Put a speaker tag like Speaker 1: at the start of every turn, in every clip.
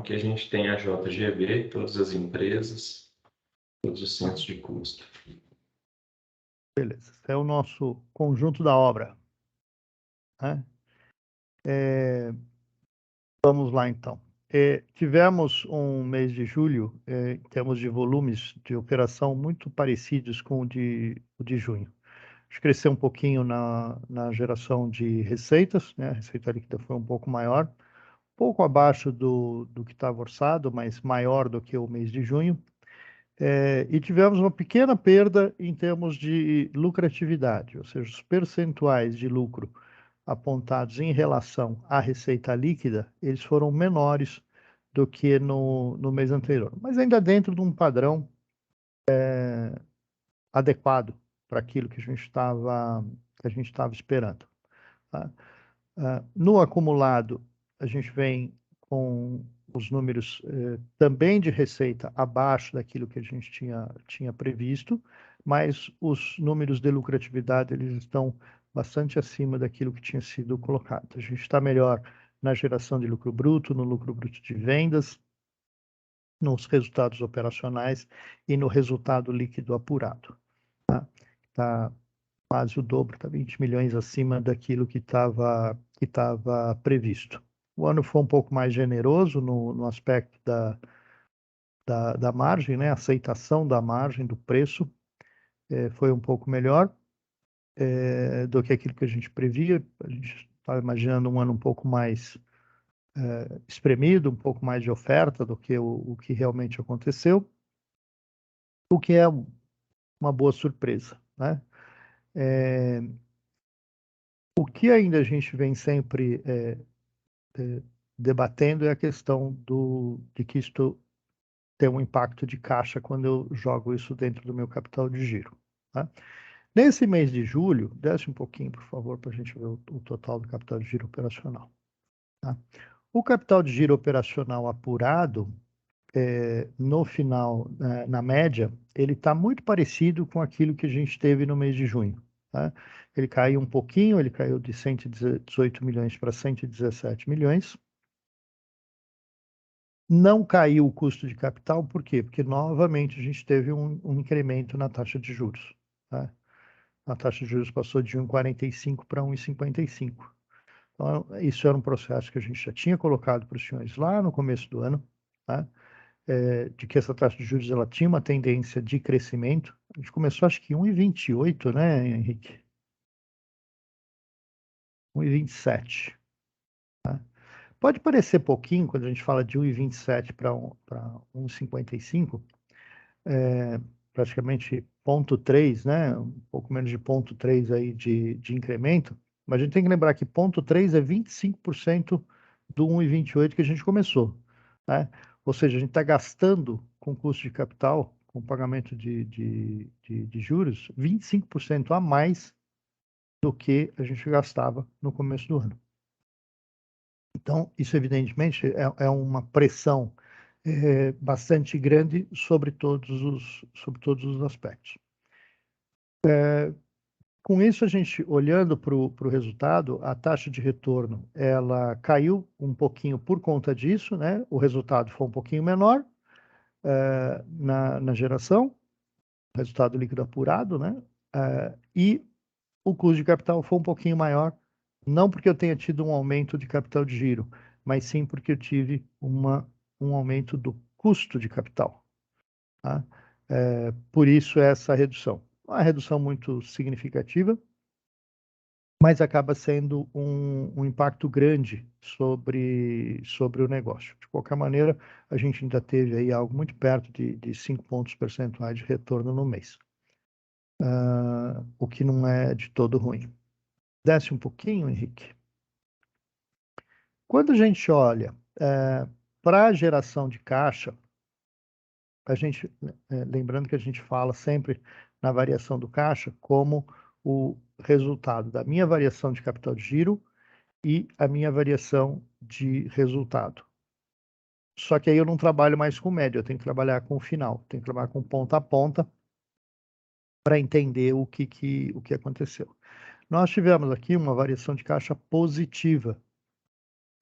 Speaker 1: aqui a gente tem a JGV, todas as empresas, todos os centros de custo.
Speaker 2: Beleza. Esse é o nosso conjunto da obra, né? Vamos lá, então. Tivemos um mês de julho, em termos de volumes de operação, muito parecidos com o de junho. A gente cresceu um pouquinho na geração de receitas, né? A receita líquida foi um pouco maior, pouco abaixo do que estava orçado, mas maior do que o mês de junho. E tivemos uma pequena perda em termos de lucratividade, ou seja, os percentuais de lucro apontados em relação à receita líquida, eles foram menores do que no mês anterior, mas ainda dentro de um padrão adequado para aquilo que a gente estava esperando, tá? No acumulado, a gente vem com os números também de receita abaixo daquilo que a gente tinha previsto, mas os números de lucratividade eles estão bastante acima daquilo que tinha sido colocado. A gente está melhor na geração de lucro bruto, no lucro bruto de vendas, nos resultados operacionais e no resultado líquido apurado. Tá quase o dobro, está 20 milhões acima daquilo que estava previsto. O ano foi um pouco mais generoso no aspecto da margem, né? A aceitação da margem, do preço, foi um pouco melhor do que aquilo que a gente previa. A gente estava imaginando um ano um pouco mais espremido, um pouco mais de oferta do que o que realmente aconteceu, o que é uma boa surpresa, né? O que ainda a gente vem sempre debatendo é a questão de que isto tem um impacto de caixa quando eu jogo isso dentro do meu capital de giro, tá? Nesse mês de julho, desce um pouquinho, por favor, para a gente ver o total do capital de giro operacional, tá? O capital de giro operacional apurado, no final, na média, ele está muito parecido com aquilo que a gente teve no mês de junho, tá? Ele caiu um pouquinho, ele caiu de 118 milhões para 117 milhões. Não caiu o custo de capital, por quê? Porque, novamente, a gente teve um incremento na taxa de juros, tá? A taxa de juros passou de 1,45 para 1,55. Então, isso era um processo que a gente já tinha colocado para os senhores lá no começo do ano, tá? De que essa taxa de juros ela tinha uma tendência de crescimento. A gente começou, acho que 1,28, né, Henrique? 1,27. Tá? Pode parecer pouquinho quando a gente fala de 1,27 para 1,55, praticamente 0,3, né? Um pouco menos de 0,3 aí de incremento, mas a gente tem que lembrar que 0,3 é 25% do 1,28 que a gente começou, né? Ou seja, a gente está gastando com custo de capital, com pagamento de juros, 25% a mais do que a gente gastava no começo do ano. Então, isso evidentemente é uma pressão bastante grande sobre todos os aspectos. Com isso, a gente, olhando para o resultado, a taxa de retorno, ela caiu um pouquinho por conta disso, né? O resultado foi um pouquinho menor na geração, resultado líquido apurado, né? E o custo de capital foi um pouquinho maior, não porque eu tenha tido um aumento de capital de giro, mas sim porque eu tive um aumento do custo de capital, tá? Por isso essa redução. Uma redução muito significativa, mas acaba sendo um impacto grande sobre o negócio. De qualquer maneira, a gente ainda teve aí algo muito perto de 5 pontos percentuais de retorno no mês, o que não é de todo ruim. Desce um pouquinho, Henrique. Quando a gente olha para a geração de caixa, a gente, lembrando que a gente fala sempre na variação do caixa como o resultado da minha variação de capital de giro e a minha variação de resultado. Só que aí eu não trabalho mais com média, eu tenho que trabalhar com o final, tenho que trabalhar com ponta a ponta para entender o que aconteceu. Nós tivemos aqui uma variação de caixa positiva,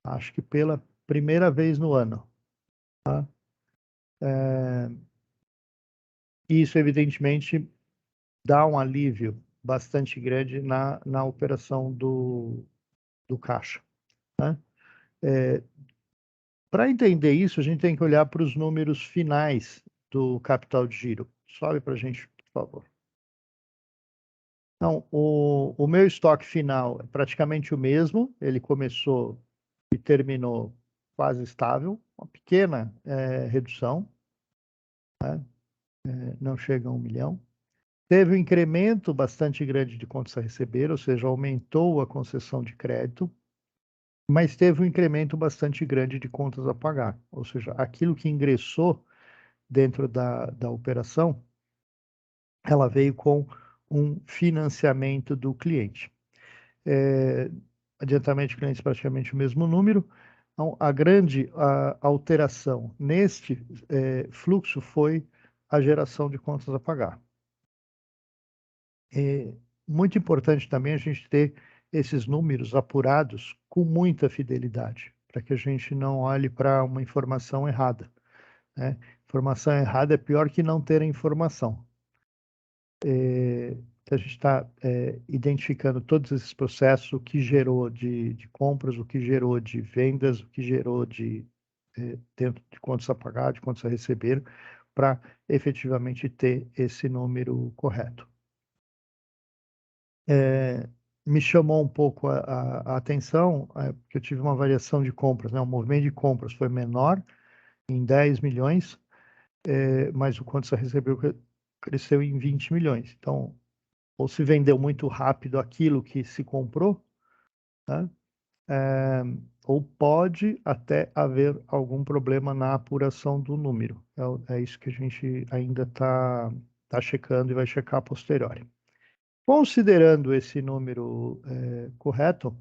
Speaker 2: acho que pela primeira vez no ano, Tá? Isso, evidentemente, dá um alívio bastante grande na operação do caixa. Né? Para entender isso, a gente tem que olhar para os números finais do capital de giro. Sobe para a gente, por favor. Então, o meu estoque final é praticamente o mesmo. Ele começou e terminou quase estável, uma pequena redução, né? Não chega a 1 milhão. Teve um incremento bastante grande de contas a receber, ou seja, aumentou a concessão de crédito, mas teve um incremento bastante grande de contas a pagar, ou seja, aquilo que ingressou dentro da operação, ela veio com um financiamento do cliente. Adiantamento de clientes praticamente o mesmo número. Então, a grande alteração neste fluxo foi a geração de contas a pagar. É muito importante também a gente ter esses números apurados com muita fidelidade, para que a gente não olhe para uma informação errada, né? Informação errada é pior que não ter a informação. A gente está identificando todos esses processos, o que gerou de compras, o que gerou de vendas, o que gerou dentro de contas a pagar, de contas a receber, para efetivamente ter esse número correto. Me chamou um pouco a atenção, porque eu tive uma variação de compras, né? O movimento de compras foi menor, em 10 milhões, mas o quanto você recebeu cresceu em 20 milhões. Então, ou se vendeu muito rápido aquilo que se comprou, né? Ou pode até haver algum problema na apuração do número. É isso que a gente ainda tá checando e vai checar a posteriori. Considerando esse número correto,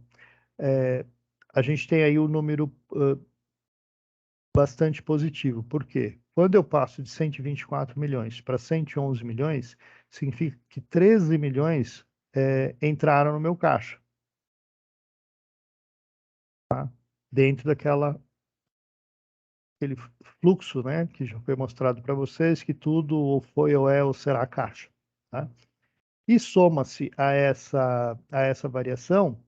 Speaker 2: a gente tem aí o número bastante positivo. Por quê? Quando eu passo de 124 milhões para 111 milhões, significa que 13 milhões entraram no meu caixa. Tá? Dentro aquele fluxo, né, que já foi mostrado para vocês, que tudo ou foi ou é ou será caixa. Tá? E soma-se a essa variação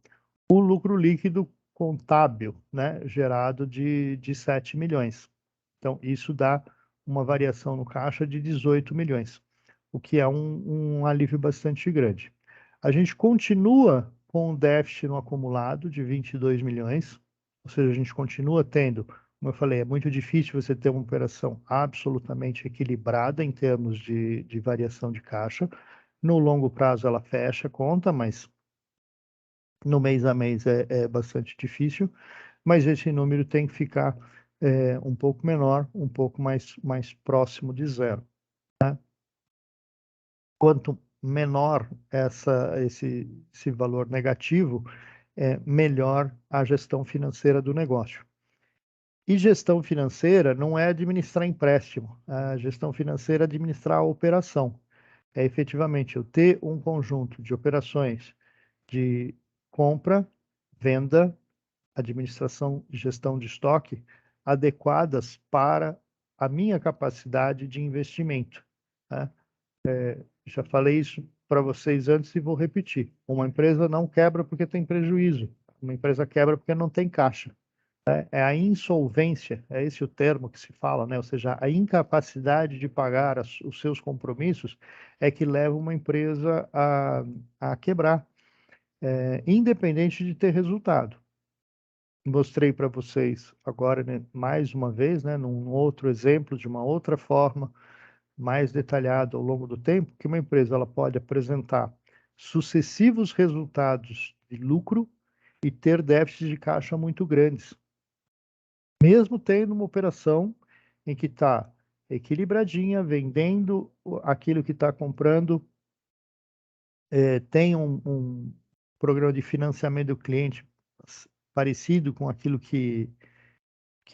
Speaker 2: o lucro líquido contábil, né, gerado de 7 milhões. Então, isso dá uma variação no caixa de 18 milhões, o que é um alívio bastante grande. A gente continua com um déficit no acumulado de 22 milhões, ou seja, a gente continua tendo, como eu falei, é muito difícil você ter uma operação absolutamente equilibrada em termos de variação de caixa. No longo prazo ela fecha a conta, mas no mês a mês é bastante difícil, mas esse número tem que ficar um pouco menor, um pouco mais próximo de zero. Né? Quanto menor esse valor negativo, melhor a gestão financeira do negócio. E gestão financeira não é administrar empréstimo, a gestão financeira é administrar a operação. É efetivamente eu ter um conjunto de operações de compra, venda, administração e gestão de estoque adequadas para a minha capacidade de investimento. Né? Já falei isso para vocês antes e vou repetir. Uma empresa não quebra porque tem prejuízo. Uma empresa quebra porque não tem caixa. É a insolvência, é esse o termo que se fala, né? Ou seja, a incapacidade de pagar os seus compromissos é que leva uma empresa a quebrar, independente de ter resultado. Mostrei para vocês agora, né, mais uma vez, né, num outro exemplo, de uma outra forma, mais detalhada ao longo do tempo, que uma empresa ela pode apresentar sucessivos resultados de lucro e ter déficits de caixa muito grandes, mesmo tendo uma operação em que está equilibradinha, vendendo aquilo que está comprando, tem um programa de financiamento do cliente parecido com aquilo que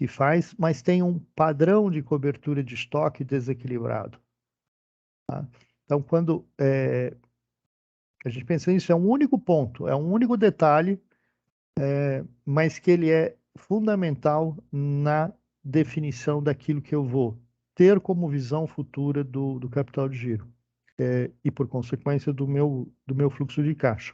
Speaker 2: faz, mas tem um padrão de cobertura de estoque desequilibrado. Tá? Então, quando a gente pensa nisso, é um único ponto, é um único detalhe, mas que ele é fundamental na definição daquilo que eu vou ter como visão futura do capital de giro, e por consequência do meu fluxo de caixa.